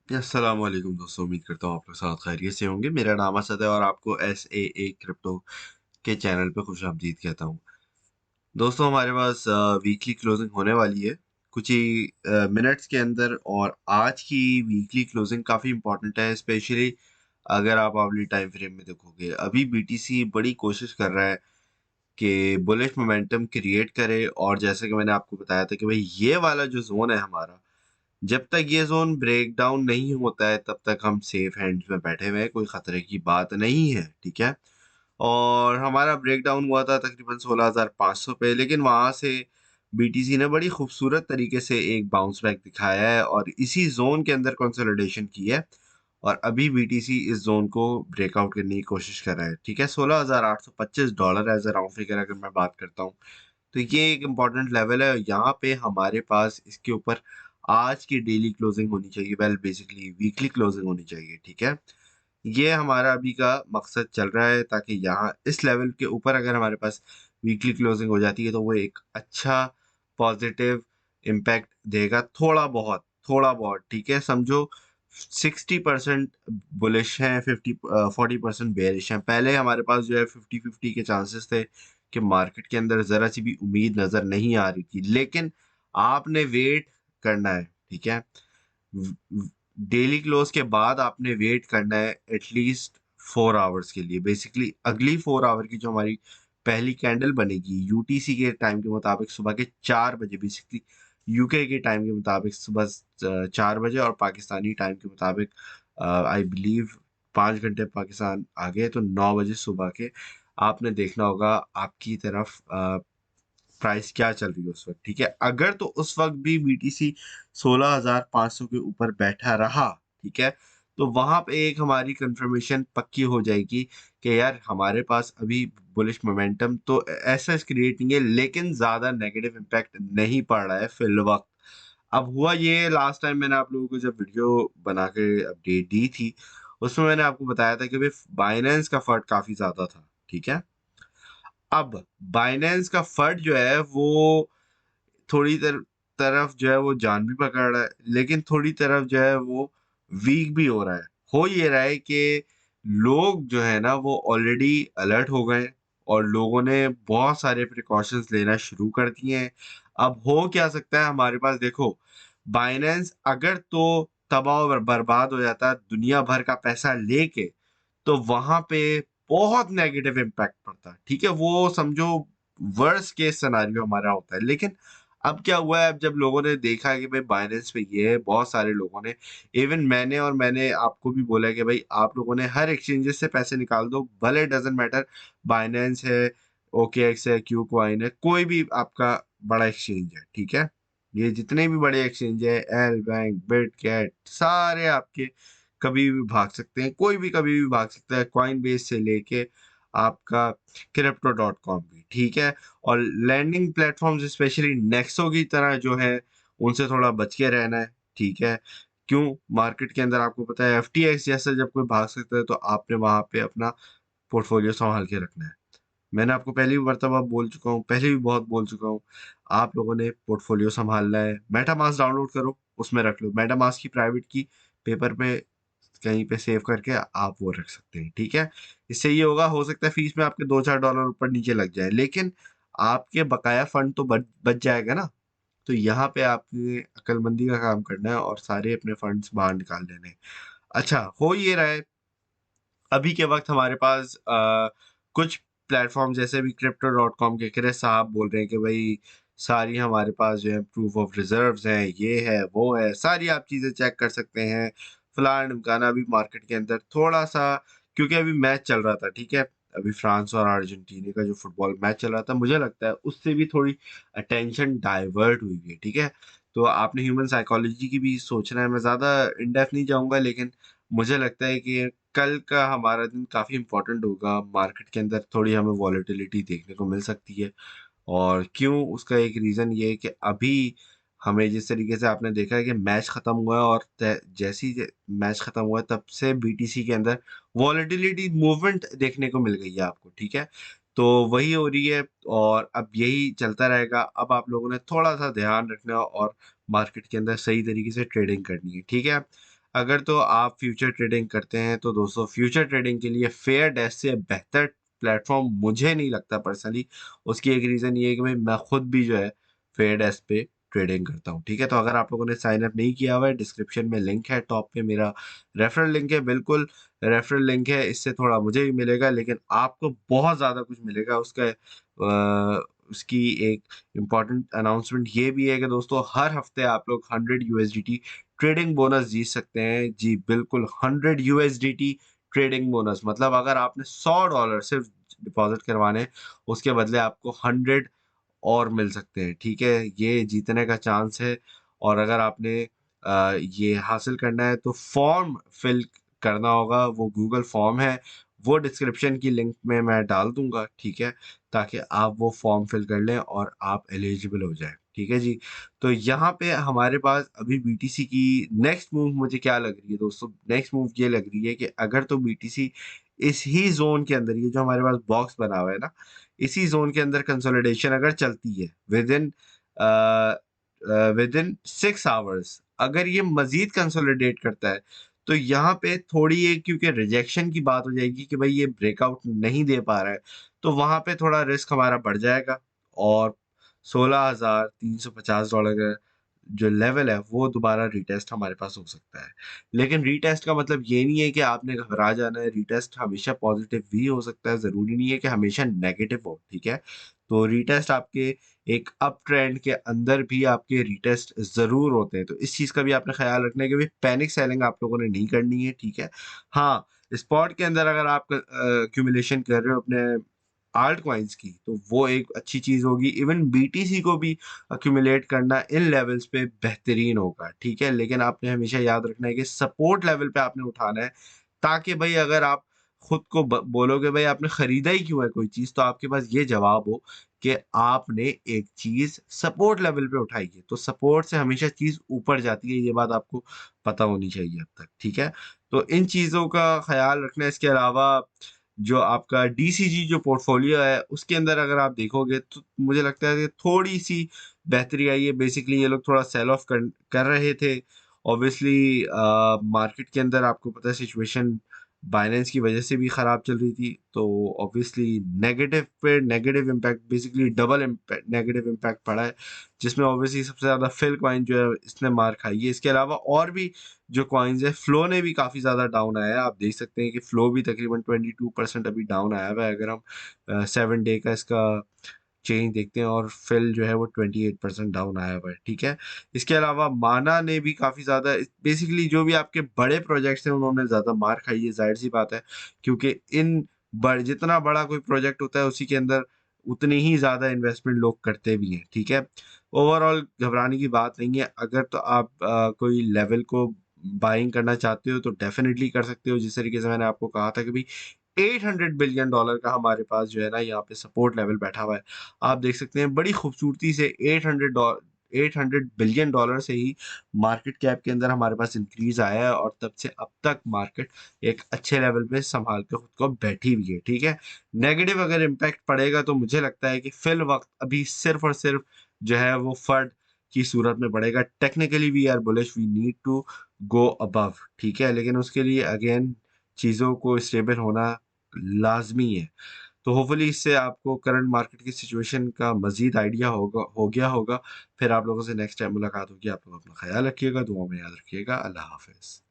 अस्सलाम वालेकुम दोस्तों, उम्मीद करता हूँ आप लोग साथ खैरियत से होंगे। मेरा नाम असद है और आपको SAA क्रिप्टो के चैनल पे खुशामदीद कहता हूँ। दोस्तों, हमारे पास वीकली क्लोजिंग होने वाली है कुछ ही मिनट्स के अंदर, और आज की वीकली क्लोजिंग काफ़ी इंपॉर्टेंट है, स्पेशली अगर आप अपनी टाइम फ्रेम में देखोगे। अभी BTC बड़ी कोशिश कर रहा है कि बुलिश मोमेंटम क्रिएट करे, और जैसे कि मैंने आपको बताया था कि भाई ये वाला जो जोन है हमारा, जब तक ये ज़ोन ब्रेक डाउन नहीं होता है तब तक हम सेफ हैंड्स में बैठे हुए हैं, कोई ख़तरे की बात नहीं है, ठीक है? और हमारा ब्रेक डाउन हुआ था तकरीबन 16,500 पे, लेकिन वहाँ से BTC ने बड़ी खूबसूरत तरीके से एक बाउंस बैक दिखाया है और इसी ज़ोन के अंदर कंसोलिडेशन की है, और अभी BTC इस ज़ोन को ब्रेकआउट करने की कोशिश कर रहा है, ठीक है? $16,825 एज़ अ राउंड फिगर अगर मैं बात करता हूँ। तो ये एक इम्पॉर्टेंट लेवल है, यहाँ पे हमारे पास इसके ऊपर आज की डेली क्लोजिंग होनी चाहिए, वेल बेसिकली वीकली क्लोजिंग होनी चाहिए, ठीक है? ये हमारा अभी का मकसद चल रहा है, ताकि यहाँ इस लेवल के ऊपर अगर हमारे पास वीकली क्लोजिंग हो जाती है तो वो एक अच्छा पॉजिटिव इम्पैक्ट देगा, थोड़ा बहुत, ठीक है? समझो 60% बुलिश हैं, 40% बेयरिश हैं। पहले हमारे पास जो है 50-50 के चांसेस थे कि मार्केट के अंदर ज़रा सी भी उम्मीद नज़र नहीं आ रही थी, लेकिन आपने वेट करना है, ठीक है? डेली क्लोज के बाद आपने वेट करना है एटलीस्ट 4 आवर्स के लिए। बेसिकली अगली 4 आवर की जो हमारी पहली कैंडल बनेगी यूटीसी के टाइम के मुताबिक सुबह के 4 बजे, बेसिकली यूके के टाइम के मुताबिक सुबह 4 बजे, और पाकिस्तानी टाइम के मुताबिक आई बिलीव 5 घंटे पाकिस्तान आगे, तो 9 बजे सुबह के आपने देखना होगा आपकी तरफ प्राइस क्या चल रही है उस वक्त, ठीक है? अगर तो उस वक्त भी BTC 16,500 के ऊपर बैठा रहा, ठीक है, तो वहां पे एक हमारी कंफर्मेशन पक्की हो जाएगी कि यार हमारे पास अभी बुलिश मोमेंटम तो ऐसा क्रिएट नहीं है, लेकिन ज्यादा नेगेटिव इम्पैक्ट नहीं पड़ रहा है फिल वक्त। अब हुआ ये, लास्ट टाइम मैंने आप लोगों को जब वीडियो बना के अपडेट दी थी, उसमें मैंने आपको बताया था कि भाई बाइनेंस का फर्क काफी ज्यादा था, ठीक है? अब बाइनेंस का फंड जो है वो थोड़ी तरफ जो है वो जान भी पकड़ रहा है, लेकिन थोड़ी तरफ जो है वो वीक भी हो रहा है। हो ये रहा है कि लोग जो है ना वो ऑलरेडी अलर्ट हो गए, और लोगों ने बहुत सारे प्रिकॉशंस लेना शुरू कर दिए हैं। अब हो क्या सकता है हमारे पास, देखो, बाइनेंस अगर तो तबाह और बर्बाद हो जाता है दुनिया भर का पैसा लेके, तो वहां पे बहुत नेगेटिव इम्पैक्ट पड़ता है, ठीक है? वो समझो वर्स्ट केस सिनेरियो हमारा होता है। लेकिन अब क्या हुआ है, अब जब लोगों ने देखा है कि भाई बाइनेंस पे ये है, बहुत सारे लोगों ने, इवन मैंने आपको भी बोला है कि भाई आप लोगों ने हर एक्सचेंजेस से पैसे निकाल दो, भले डजेंट मैटर बाइनेंस है, OKX है, क्यू कॉइन है, कोई भी आपका बड़ा एक्सचेंज है, ठीक है? ये जितने भी बड़े एक्सचेंज है, एल बैंक, बिटगेट, सारे आपके कभी भी भाग सकते हैं, कोई भी कभी भी भाग सकता है, कॉइन बेस से लेके आपका crypto.com भी, ठीक है? और लैंडिंग प्लेटफॉर्म्स स्पेशली नेक्सो की तरह जो है, उनसे थोड़ा बच के रहना है, ठीक है? क्यों? मार्केट के अंदर आपको पता है FTX जैसा जब कोई भाग सकता है तो आपने वहां पे अपना पोर्टफोलियो संभाल के रखना है। मैंने आपको पहली भी मर्तबा बोल चुका हूँ, पहले भी बहुत बोल चुका हूँ, आप लोगों ने पोर्टफोलियो संभालना है। मेटामास्क डाउनलोड करो, उसमें रख लो, मेटामास्क की प्राइवेट की पेपर पे कहीं पे सेव करके आप वो रख सकते हैं, ठीक है? इससे ये होगा, हो सकता है फीस में आपके 2-4 डॉलर ऊपर नीचे लग जाए, लेकिन आपके बकाया फंड तो बच जाएगा ना। तो यहाँ पे आपने अक्लमंदी का काम करना है और सारे अपने फंड्स बाहर निकाल लेने हैं। अच्छा, हो ये रहा है अभी के वक्त हमारे पास कुछ प्लेटफॉर्म जैसे भी crypto.com के क्रिस साहब बोल रहे हैं कि भाई सारी हमारे पास जो है प्रूफ ऑफ रिजर्व्स हैं, ये है वो है, सारी आप चीज़ें चेक कर सकते हैं, फलाना ढिमकाना। अभी मार्केट के अंदर थोड़ा सा, क्योंकि अभी मैच चल रहा था, ठीक है, अभी फ्रांस और अर्जेंटीना का जो फुटबॉल मैच चल रहा था, मुझे लगता है उससे भी थोड़ी अटेंशन डाइवर्ट हुई है, ठीक है? तो आपने ह्यूमन साइकोलॉजी की भी सोचना है। मैं ज़्यादा इन डेप्थ नहीं जाऊंगा, लेकिन मुझे लगता है कि कल का हमारा दिन काफ़ी इम्पोर्टेंट होगा। मार्केट के अंदर थोड़ी हमें वॉलेटिलिटी देखने को मिल सकती है, और क्यों, उसका एक रीज़न ये है कि अभी हमें जिस तरीके से आपने देखा है कि मैच ख़त्म हुआ है, और जैसे ही मैच ख़त्म हुआ है तब से BTC के अंदर वॉलेटिलिटी मूवमेंट देखने को मिल गई है आपको, ठीक है? तो वही हो रही है, और अब यही चलता रहेगा। अब आप लोगों ने थोड़ा सा ध्यान रखना है और मार्केट के अंदर सही तरीके से ट्रेडिंग करनी है, ठीक है? अगर तो आप फ्यूचर ट्रेडिंग करते हैं तो दोस्तों फ्यूचर ट्रेडिंग के लिए फेयर डेस्क से बेहतर प्लेटफॉर्म मुझे नहीं लगता पर्सनली। उसकी एक रीज़न ये है कि भाई मैं खुद भी जो है फेयर डेस्क पे ट्रेडिंग करता हूँ। ठीक है, तो अगर आप लोगों ने साइन अप नहीं किया हुआ है, डिस्क्रिप्शन में लिंक है, टॉप पे मेरा रेफरल लिंक है, बिल्कुल रेफरल लिंक है, इससे थोड़ा मुझे भी मिलेगा लेकिन आपको बहुत ज़्यादा कुछ मिलेगा। उसकी एक इम्पॉर्टेंट अनाउंसमेंट ये भी है कि दोस्तों हर हफ्ते आप लोग 100 यूएसडीटी ट्रेडिंग बोनस जीत सकते हैं। जी बिल्कुल, 100 यूएसडीटी ट्रेडिंग बोनस, मतलब अगर आपने $100 सिर्फ डिपॉजिट करवाने हैं, उसके बदले आपको 100 और मिल सकते हैं। ठीक है, ये जीतने का चांस है। और अगर आपने ये हासिल करना है तो फॉर्म फिल करना होगा, वो गूगल फॉर्म है, वो डिस्क्रिप्शन की लिंक में मैं डाल दूंगा। ठीक है, ताकि आप वो फॉर्म फिल कर लें और आप एलिजिबल हो जाएं। ठीक है जी। तो यहाँ पे हमारे पास अभी बीटीसी की नेक्स्ट मूव मुझे क्या लग रही है दोस्तों, नेक्स्ट मूव ये लग रही है कि अगर तो बीटीसी इस ही जोन के अंदर, ये जो हमारे पास बॉक्स बना हुआ है ना, इसी जोन के अंदर कंसोलिडेशन अगर चलती है विद इन 6 आवर्स, अगर ये मजीद कंसोलिडेट करता है तो यहाँ पे थोड़ी एक, क्योंकि रिजेक्शन की बात हो जाएगी कि भाई ये ब्रेकआउट नहीं दे पा रहा है, तो वहां पे थोड़ा रिस्क हमारा बढ़ जाएगा। और $16,350 का जो लेवल है वो दोबारा रीटेस्ट हमारे पास हो सकता है। लेकिन रीटेस्ट का मतलब ये नहीं है कि आपने घबरा जाना है। रीटेस्ट हमेशा पॉजिटिव भी हो सकता है, ज़रूरी नहीं है कि हमेशा नेगेटिव हो। ठीक है, तो रीटेस्ट आपके एक अप ट्रेंड के अंदर भी आपके रीटेस्ट ज़रूर होते हैं। तो इस चीज़ का भी आपने ख्याल रखना है कि भाई पैनिक सेलिंग आप लोगों ने नहीं करनी है। ठीक है, हाँ, स्पॉट के अंदर अगर आप एक्यूमुलेशन कर रहे हो अपने आल्ट कॉइन्स की, तो वो एक अच्छी चीज़ होगी। इवन बीटीसी को भी अक्यूमुलेट करना इन लेवल्स पे बेहतरीन होगा। ठीक है, लेकिन आपने हमेशा याद रखना है कि सपोर्ट लेवल पे आपने उठाना है, ताकि भाई अगर आप खुद को बोलोगे भाई आपने खरीदा ही क्यों है कोई चीज़, तो आपके पास ये जवाब हो कि आपने एक चीज़ सपोर्ट लेवल पे उठाई है। तो सपोर्ट से हमेशा चीज़ ऊपर जाती है, ये बात आपको पता होनी चाहिए अब तक। ठीक है, तो इन चीज़ों का ख्याल रखना है। इसके अलावा जो आपका डीसीजी जो पोर्टफोलियो है उसके अंदर अगर आप देखोगे तो मुझे लगता है कि थोड़ी सी बेहतरी आई है। बेसिकली ये लोग थोड़ा सेल ऑफ कर रहे थे। ऑब्वियसली मार्केट के अंदर आपको पता है सिचुएशन बाइनेंस की वजह से भी ख़राब चल रही थी, तो ऑब्वियसली नेगेटिव पे negative impact, basically double impact, negative impact पड़ा है, जिसमें ऑब्वियसली सबसे ज़्यादा फिल कॉइन जो है इसने मार खाई है। इसके अलावा और भी जो कॉइन्स है, फ्लो ने भी काफ़ी ज़्यादा डाउन आया है। आप देख सकते हैं कि फ्लो भी तकरीबन 22% अभी डाउन आया हुआ है, अगर हम 7 डे का इसका चेंज देखते हैं, और फिल जो है वो 28% डाउन आया हुआ है। ठीक है, इसके अलावा माना ने भी काफ़ी ज़्यादा, बेसिकली जो भी आपके बड़े प्रोजेक्ट्स हैं उन्होंने ज़्यादा मार खाई है, जाहिर सी बात है, क्योंकि जितना बड़ा कोई प्रोजेक्ट होता है उसी के अंदर उतनी ही ज़्यादा इन्वेस्टमेंट लोग करते भी हैं। ठीक है, ओवरऑल घबराने की बात नहीं है। अगर तो आप कोई लेवल को बाइंग करना चाहते हो तो डेफिनेटली कर सकते हो। जिस तरीके से मैंने आपको कहा था कि भाई $800 बिलियन का हमारे पास जो है ना यहाँ पे सपोर्ट लेवल बैठा हुआ है। आप देख सकते हैं बड़ी खूबसूरती से 800 बिलियन डॉलर से ही मार्केट कैप के अंदर हमारे पास इंक्रीज आया है, और तब से अब तक मार्केट एक अच्छे लेवल पे संभाल के खुद को बैठी हुई है। ठीक है, नेगेटिव अगर इम्पैक्ट पड़ेगा तो मुझे लगता है कि फिल वक्त अभी सिर्फ और सिर्फ जो है वो फर्ड की सूरत में पड़ेगा। Technically we are bullish, we need to go above. ठीक है, लेकिन उसके लिए अगेन चीज़ों को स्टेबल होना लाज़मी है। तो होपफुली इससे आपको करंट मार्केट की सिचुएशन का मज़ीद आइडिया हो गया होगा। फिर आप लोगों से नेक्स्ट टाइम मुलाकात होगी। आप लोग अपना ख़्याल रखिएगा, दुआ में याद रखिएगा। अल्लाह हाफ़िज़।